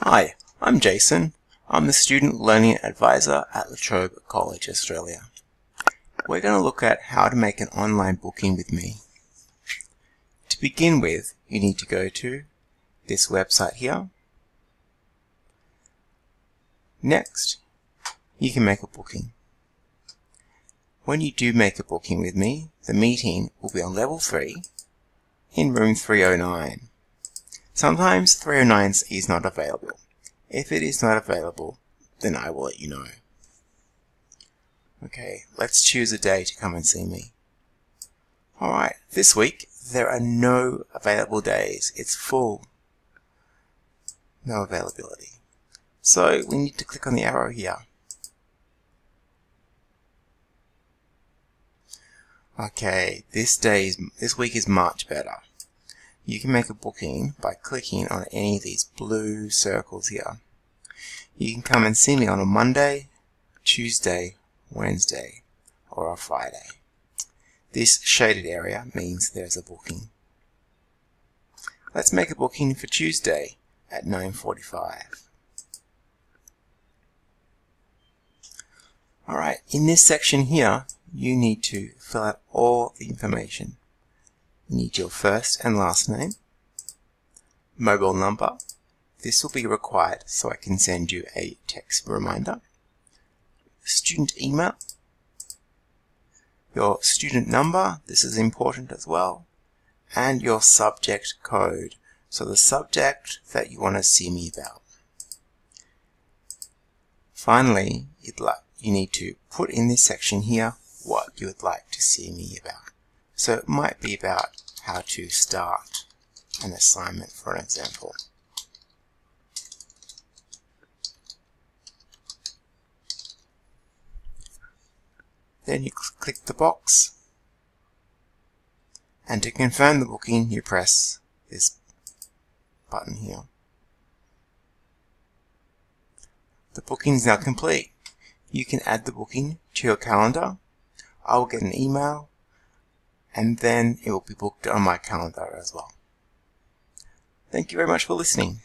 Hi, I'm Jason. I'm the Student Learning Advisor at La Trobe College, Australia. We're going to look at how to make an online booking with me. To begin with, you need to go to this website here. Next, you can make a booking. When you do make a booking with me, the meeting will be on level 3 in room 309. Sometimes 309 is not available. If it is not available, then I will let you know. Okay, let's choose a day to come and see me. Alright, this week there are no available days. It's full. No availability. So we need to click on the arrow here. Okay, this week is much better. You can make a booking by clicking on any of these blue circles here. You can come and see me on a Monday, Tuesday, Wednesday, or a Friday. This shaded area means there's a booking. Let's make a booking for Tuesday at 9:45. Alright, in this section here, you need to fill out all the information. You need your first and last name, mobile number. This will be required so I can send you a text reminder. Student email, your student number, this is important as well, and your subject code, so the subject that you want to see me about. Finally, you need to put in this section here what you would like to see me about. So it might be about how to start an assignment, for an example. Then you click the box, and to confirm the booking you press this button here. The booking is now complete. You can add the booking to your calendar. I will get an email, and then it will be booked on my calendar as well. Thank you very much for listening.